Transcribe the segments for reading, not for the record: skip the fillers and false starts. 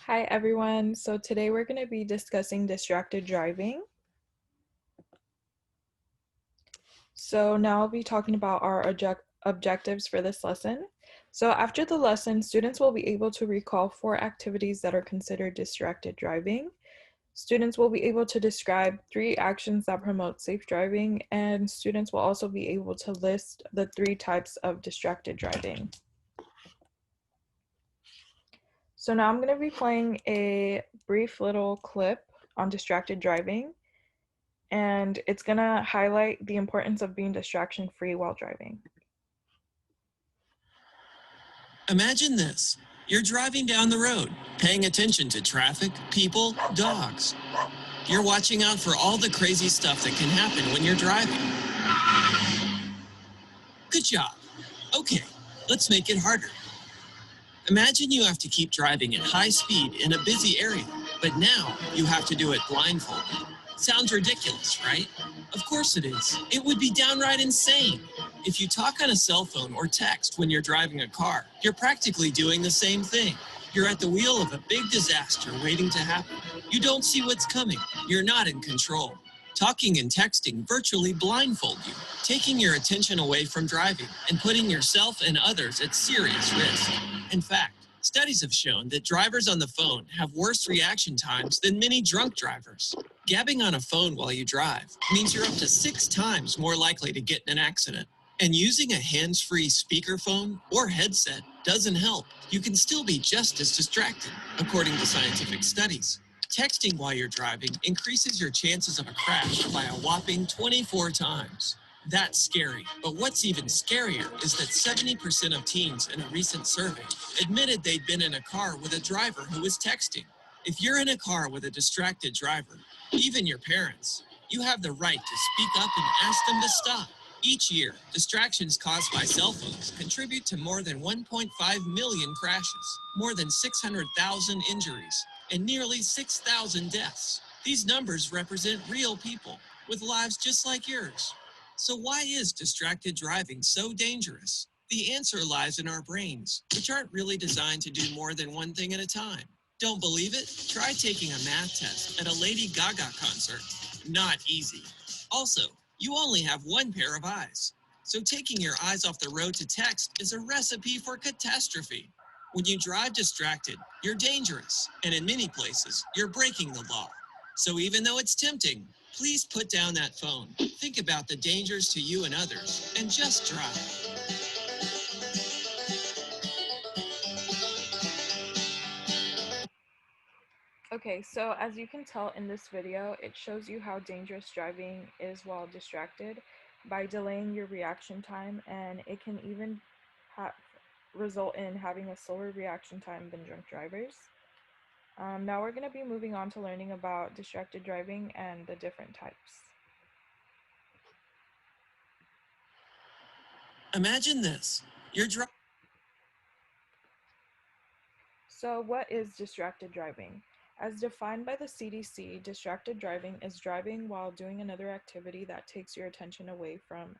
Hi everyone. So today we're going to be discussing distracted driving. So now I'll be talking about our objectives for this lesson. So after the lesson, students will be able to recall 4 activities that are considered distracted driving. Students will be able to describe 3 actions that promote safe driving, and students will also be able to list the 3 types of distracted driving. So now I'm going to be playing a brief little clip on distracted driving, and it's gonna highlight the importance of being distraction free while driving. Imagine this. You're driving down the road, paying attention to traffic, people, dogs. You're watching out for all the crazy stuff that can happen when you're driving. Good job. Okay, let's make it harder. Imagine you have to keep driving at high speed in a busy area, but now you have to do it blindfolded. Sounds ridiculous, right? Of course it is. It would be downright insane. If you talk on a cell phone or text when you're driving a car, you're practically doing the same thing. You're at the wheel of a big disaster waiting to happen. You don't see what's coming. You're not in control. Talking and texting virtually blindfold you, taking your attention away from driving and putting yourself and others at serious risk. In fact, studies have shown that drivers on the phone have worse reaction times than many drunk drivers. Gabbing on a phone while you drive means you're up to 6 times more likely to get in an accident. And using a hands-free speakerphone or headset doesn't help. You can still be just as distracted, according to scientific studies. Texting while you're driving increases your chances of a crash by a whopping 24 times. That's scary, but what's even scarier is that 70% of teens in a recent survey admitted they'd been in a car with a driver who was texting. If you're in a car with a distracted driver, even your parents, you have the right to speak up and ask them to stop. Each year, distractions caused by cell phones contribute to more than 1.5 million crashes, more than 600,000 injuries, and nearly 6,000 deaths. These numbers represent real people with lives just like yours. So why is distracted driving so dangerous? The answer lies in our brains, which aren't really designed to do more than one thing at a time. Don't believe it? Try taking a math test at a Lady Gaga concert. Not easy. Also, you only have one pair of eyes. So taking your eyes off the road to text is a recipe for catastrophe. When you drive distracted, you're dangerous, and in many places, you're breaking the law. So even though it's tempting, please put down that phone. Think about the dangers to you and others, and just drive. Okay, so as you can tell in this video, it shows you how dangerous driving is while distracted by delaying your reaction time, and it can even result in having a slower reaction time than drunk drivers. Now we're going to be moving on to learning about distracted driving and the different types. Imagine this. You're driving. So what is distracted driving? As defined by the CDC, distracted driving is driving while doing another activity that takes your attention away from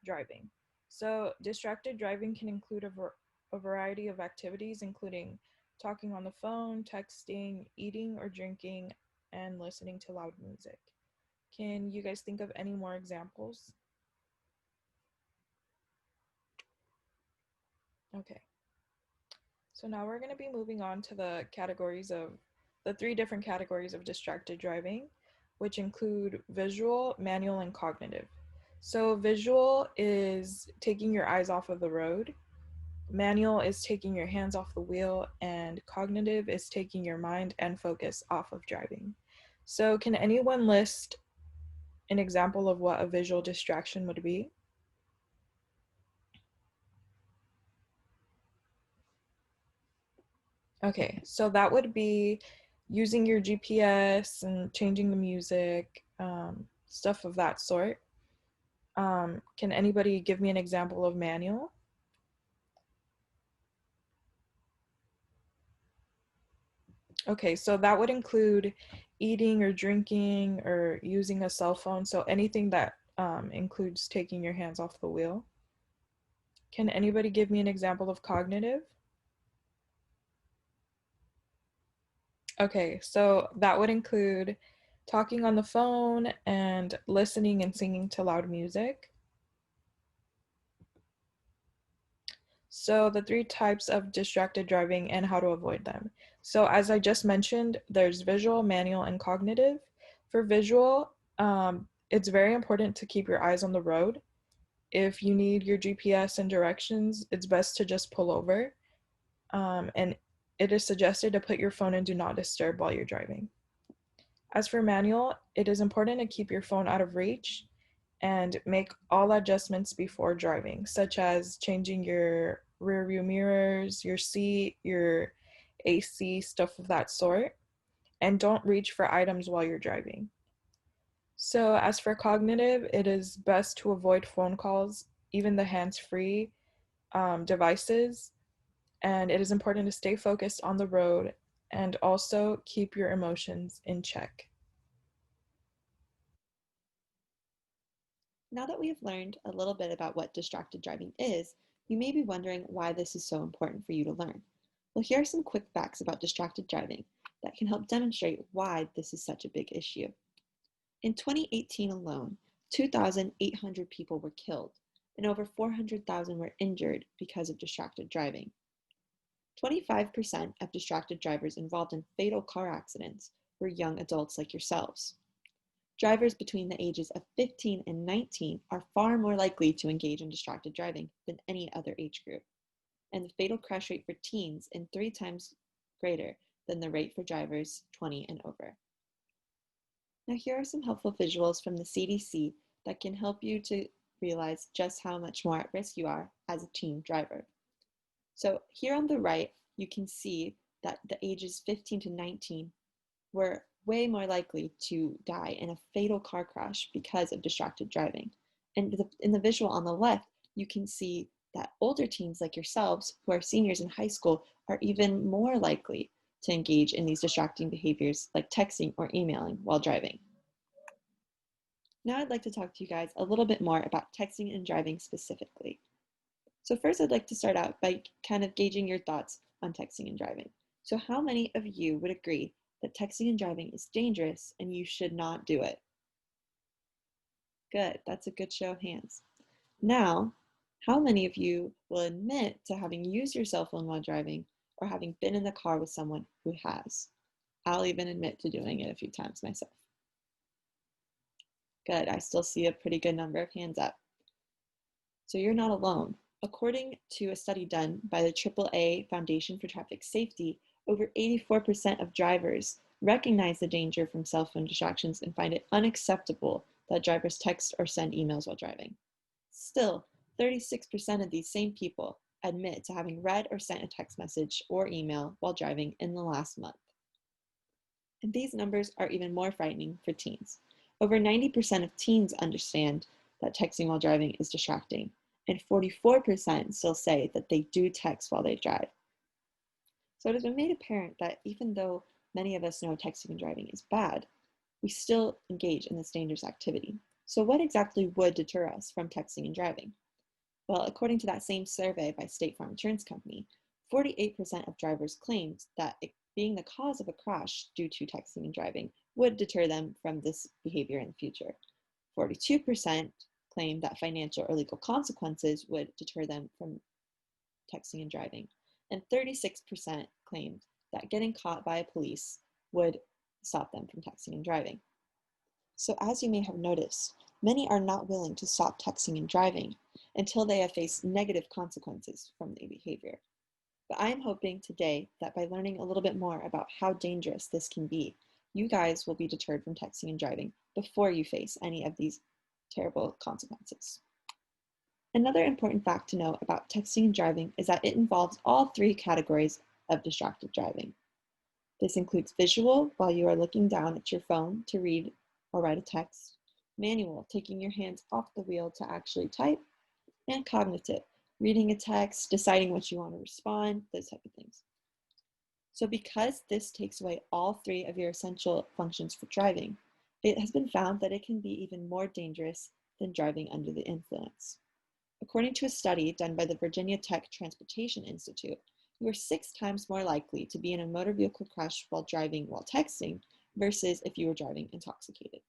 driving. So distracted driving can include a variety of activities, including talking on the phone, texting, eating or drinking, and listening to loud music. Can you guys think of any more examples? Okay. So now we're going to be moving on to the 3 different categories of distracted driving, which include visual, manual, and cognitive. So visual is taking your eyes off of the road, manual is taking your hands off the wheel, and cognitive is taking your mind and focus off of driving. So can anyone list an example of what a visual distraction would be? Okay, so that would be using your GPS and changing the music, stuff of that sort. Can anybody give me an example of manual? Okay, so that would include eating or drinking or using a cell phone, so anything that includes taking your hands off the wheel. Can anybody give me an example of cognitive? Okay, so that would include talking on the phone and listening and singing to loud music. So the three types of distracted driving and how to avoid them. So as I just mentioned, there's visual, manual, and cognitive. For visual, it's very important to keep your eyes on the road. If you need your GPS and directions, it's best to just pull over. And it is suggested to put your phone in do not disturb while you're driving. As for manual, it is important to keep your phone out of reach and make all adjustments before driving, such as changing your rear view mirrors, your seat, your AC, stuff of that sort. And don't reach for items while you're driving. So, as for cognitive, it is best to avoid phone calls, even the hands free devices. And it is important to stay focused on the road and also keep your emotions in check. Now that we have learned a little bit about what distracted driving is, you may be wondering why this is so important for you to learn. Well, here are some quick facts about distracted driving that can help demonstrate why this is such a big issue. In 2018 alone, 2,800 people were killed and over 400,000 were injured because of distracted driving. 25% of distracted drivers involved in fatal car accidents were young adults like yourselves. Drivers between the ages of 15 and 19 are far more likely to engage in distracted driving than any other age group. And the fatal crash rate for teens is 3 times greater than the rate for drivers 20 and over. Now here are some helpful visuals from the CDC that can help you to realize just how much more at risk you are as a teen driver. So here on the right, you can see that the ages 15 to 19 were way more likely to die in a fatal car crash because of distracted driving. And in the visual on the left, you can see that older teens like yourselves, who are seniors in high school, are even more likely to engage in these distracting behaviors like texting or emailing while driving. Now I'd like to talk to you guys a little bit more about texting and driving specifically. So first I'd like to start out by kind of gauging your thoughts on texting and driving. So how many of you would agree that texting and driving is dangerous and you should not do it? Good, that's a good show of hands. Now, how many of you will admit to having used your cell phone while driving or having been in the car with someone who has? I'll even admit to doing it a few times myself. Good, I still see a pretty good number of hands up. So you're not alone. According to a study done by the AAA Foundation for Traffic Safety, over 84% of drivers recognize the danger from cell phone distractions and find it unacceptable that drivers text or send emails while driving. Still, 36% of these same people admit to having read or sent a text message or email while driving in the last month. And these numbers are even more frightening for teens. Over 90% of teens understand that texting while driving is distracting, and 44% still say that they do text while they drive. So it has been made apparent that even though many of us know texting and driving is bad, we still engage in this dangerous activity. So what exactly would deter us from texting and driving? Well, according to that same survey by State Farm Insurance Company, 48% of drivers claimed that it being the cause of a crash due to texting and driving would deter them from this behavior in the future. 42% claimed that financial or legal consequences would deter them from texting and driving. And 36% claimed that getting caught by police would stop them from texting and driving. So as you may have noticed, many are not willing to stop texting and driving until they have faced negative consequences from their behavior. But I am hoping today that by learning a little bit more about how dangerous this can be, you guys will be deterred from texting and driving before you face any of these terrible consequences. Another important fact to know about texting and driving is that it involves all three categories of distracted driving. This includes visual, while you are looking down at your phone to read or write a text, manual, taking your hands off the wheel to actually type, and cognitive, reading a text, deciding what you want to respond, those type of things. So because this takes away all three of your essential functions for driving, it has been found that it can be even more dangerous than driving under the influence. According to a study done by the Virginia Tech Transportation Institute, You are 6 times more likely to be in a motor vehicle crash while driving while texting versus if you were driving intoxicated.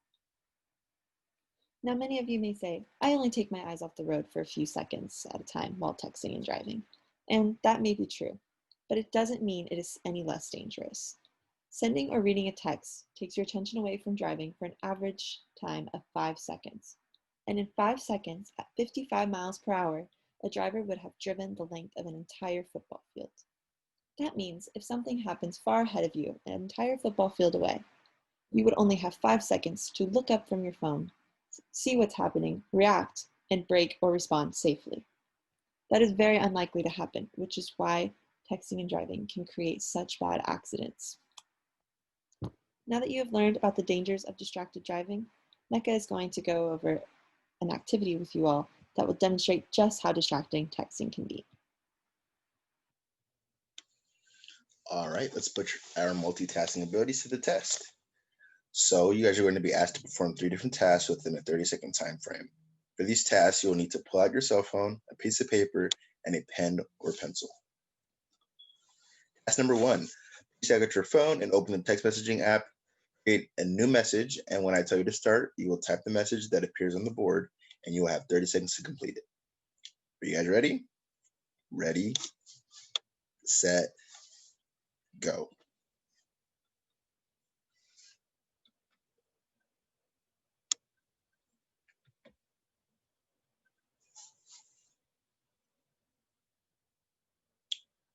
Now, many of you may say, I only take my eyes off the road for a few seconds at a time while texting and driving. And that may be true, but it doesn't mean it is any less dangerous. Sending or reading a text takes your attention away from driving for an average time of 5 seconds. And in 5 seconds, at 55 miles per hour, a driver would have driven the length of an entire football field. That means if something happens far ahead of you, an entire football field away, you would only have 5 seconds to look up from your phone, see what's happening, react, and brake or respond safely. That is very unlikely to happen, which is why texting and driving can create such bad accidents. Now that you have learned about the dangers of distracted driving, Mecca is going to go over an activity with you all that will demonstrate just how distracting texting can be. All right, let's put our multitasking abilities to the test. So you guys are going to be asked to perform 3 different tasks within a 30-second time frame. For these tasks, you will need to pull out your cell phone, a piece of paper, and a pen or pencil. Task number 1, please take out your phone and open the text messaging app, create a new message, and when I tell you to start, you will type the message that appears on the board, and you will have 30 seconds to complete it. Are you guys ready? Ready, set, go.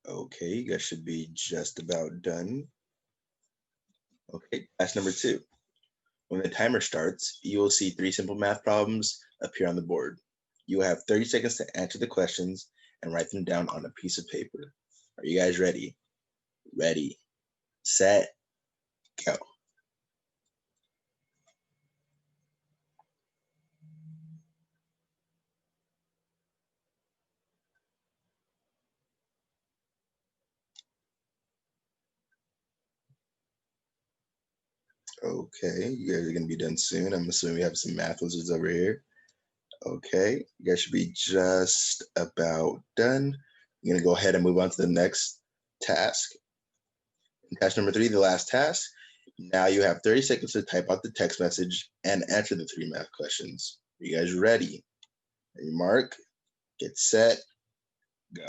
Okay, you guys should be just about done. Okay, task number 2. When the timer starts, you will see 3 simple math problems appear on the board. You will have 30 seconds to answer the questions and write them down on a piece of paper. Are you guys ready? Ready, set, go. Okay, you guys are gonna be done soon. I'm assuming we have some math wizards over here. Okay, you guys should be just about done. I'm gonna go ahead and move on to the next task. Task number 3, the last task. Now you have 30 seconds to type out the text message and answer the 3 math questions. Are you guys ready? Ready, mark, get set, go.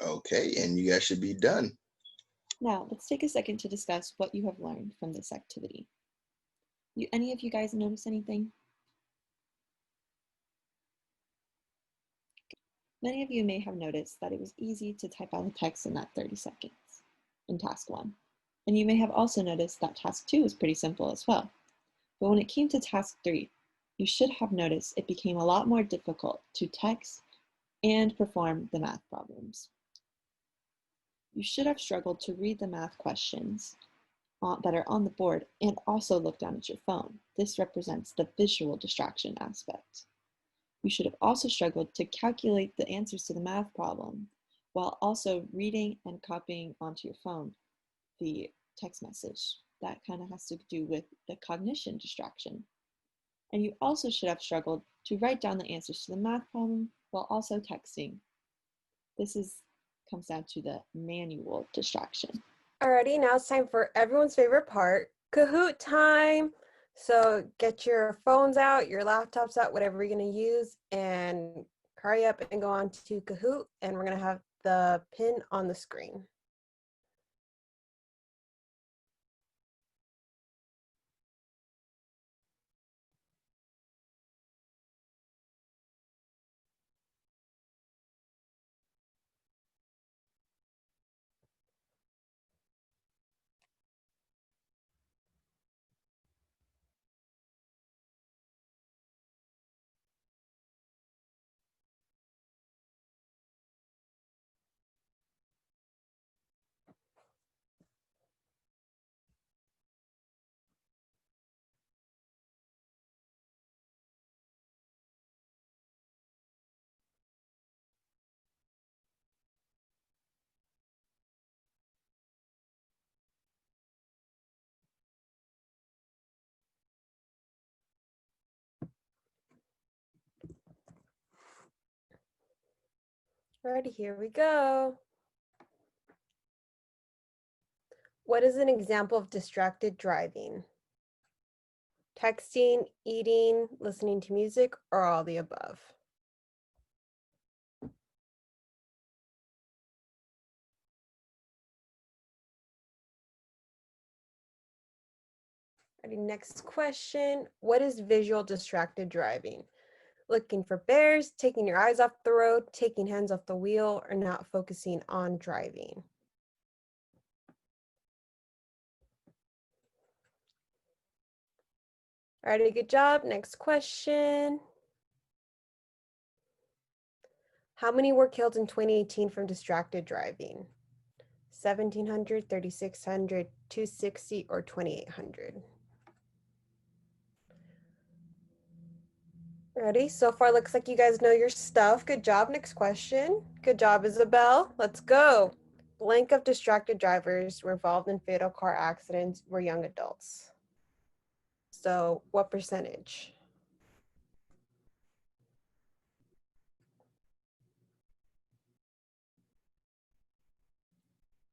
Okay, and you guys should be done. Now, let's take a second to discuss what you have learned from this activity. Any of you guys notice anything? Many of you may have noticed that it was easy to type out the text in that 30 seconds in task 1. And you may have also noticed that task 2 was pretty simple as well. But when it came to task 3, you should have noticed it became a lot more difficult to text and perform the math problems. You should have struggled to read the math questions that are on the board and also look down at your phone. This represents the visual distraction aspect. You should have also struggled to calculate the answers to the math problem while also reading and copying onto your phone the text message. That kind of has to do with the cognition distraction. And you also should have struggled to write down the answers to the math problem while also texting. This comes down to the manual distraction. Alrighty, now it's time for everyone's favorite part, Kahoot time. So get your phones out, your laptops out, whatever you're gonna use, and hurry up and go on to Kahoot, and we're gonna have the pin on the screen. Ready, here we go. What is an example of distracted driving? Texting, eating, listening to music, or all the above? Ready, next question. What is visual distracted driving? Looking for bears, taking your eyes off the road, taking hands off the wheel, or not focusing on driving? Alrighty, good job. Next question. How many were killed in 2018 from distracted driving? 1,700, 3,600, 260, or 2,800? Ready? So far, looks like you guys know your stuff. Good job. Next question. Good job, Isabel. Let's go. Blank of distracted drivers were involved in fatal car accidents were young adults. So what percentage?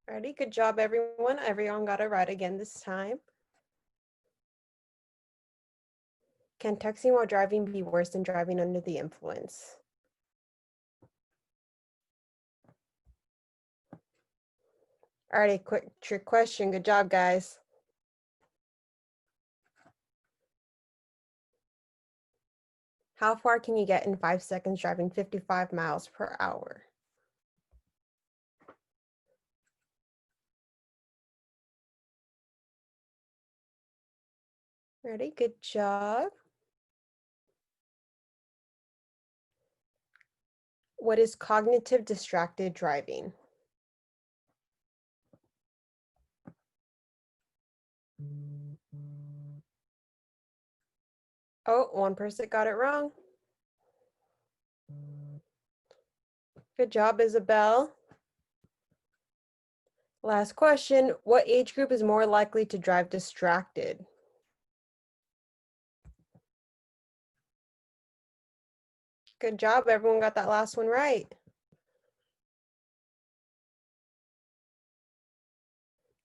Ready? Good job, everyone. Everyone got it right again this time. Can texting while driving be worse than driving under the influence? Alrighty, quick trick question. Good job, guys. How far can you get in 5 seconds driving 55 miles per hour? Ready? Good job. What is cognitive distracted driving? Oh, one person got it wrong. Good job, Isabel. Last question. What age group is more likely to drive distracted? Good job. Everyone got that last one right.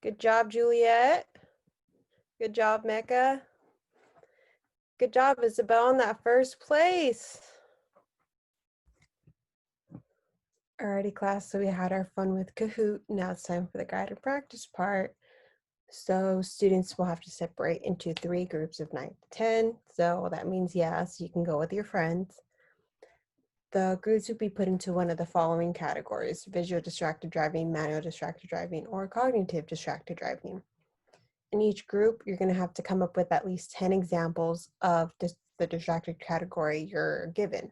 Good job, Juliet. Good job, Mecca. Good job, Isabel, in that first place. Alrighty, class, so we had our fun with Kahoot. Now it's time for the guided practice part. So students will have to separate into 3 groups of 9 to 10. So that means, yes, you can go with your friends. The groups will be put into one of the following categories: visual distracted driving, manual distracted driving, or cognitive distracted driving. In each group, you're going to have to come up with at least 10 examples of the distracted category you're given.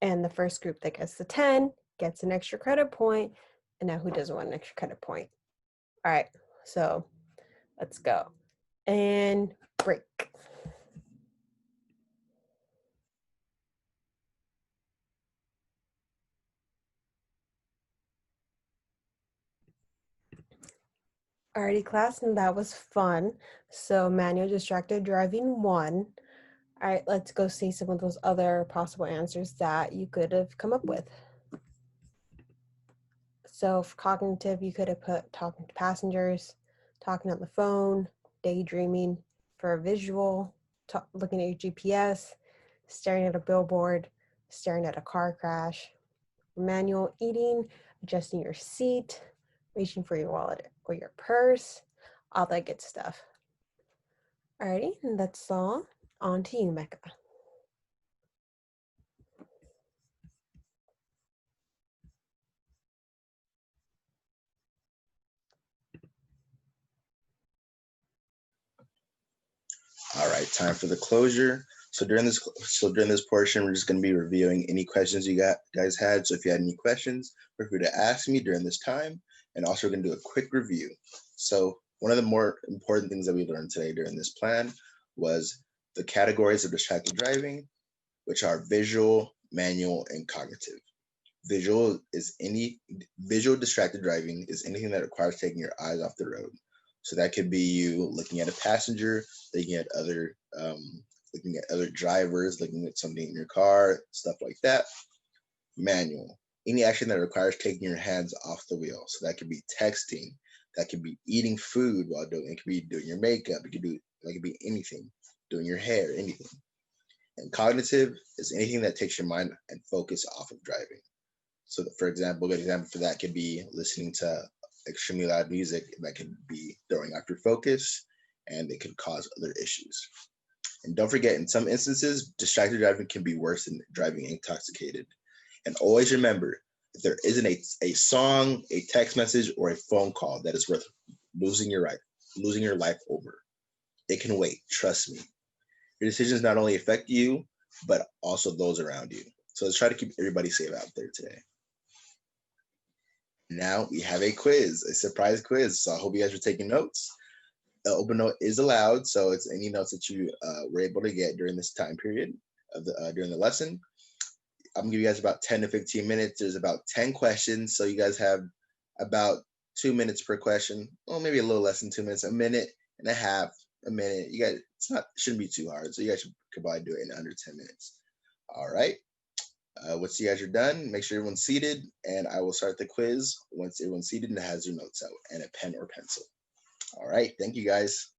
And the first group that gets the 10 gets an extra credit point. And now who doesn't want an extra credit point? All right, so let's go. And break. Alrighty, class, and that was fun. So manual distracted driving 1. All right, let's go see some of those other possible answers that you could have come up with. So for cognitive, you could have put talking to passengers, talking on the phone, daydreaming. For a visual, looking at your GPS, staring at a billboard, staring at a car crash. Manual, eating, adjusting your seat, reaching for your wallet or your purse, all that good stuff. Alrighty, and that's all. On to you, Mecca. All right, time for the closure. So during this portion, we're just going to be reviewing any questions you guys had. So if you had any questions, feel free to ask me during this time. And also, we're going to do a quick review. So one of the more important things that we learned today during this plan was the categories of distracted driving, which are visual, manual, and cognitive. Visual distracted driving is anything that requires taking your eyes off the road. So that could be you looking at a passenger, looking at other drivers, looking at something in your car, stuff like that. Manual. any action that requires taking your hands off the wheel. So that could be texting, that could be eating food while doing it, could be doing your makeup, it could be anything, doing your hair, anything. And cognitive is anything that takes your mind and focus off of driving. So for example, a good example for that could be listening to extremely loud music that could be throwing off your focus, and it could cause other issues. And don't forget, in some instances, distracted driving can be worse than driving intoxicated. And always remember, if there isn't a song, a text message, or a phone call that is worth losing your life over, it can wait. Trust me. Your decisions not only affect you, but also those around you. So let's try to keep everybody safe out there today. Now we have a quiz, a surprise quiz. So I hope you guys are taking notes. The open note is allowed, so it's any notes that you were able to get during this time period of during the lesson. I'm gonna give you guys about 10 to 15 minutes. There's about 10 questions, so you guys have about 2 minutes per question. Well, maybe a little less than 2 minutes, a minute and a half, a minute. You guys, shouldn't be too hard, so you guys could probably do it in under 10 minutes. All right. Once you guys are done, make sure everyone's seated, and I will start the quiz once everyone's seated and has your notes out and a pen or pencil. All right. Thank you, guys.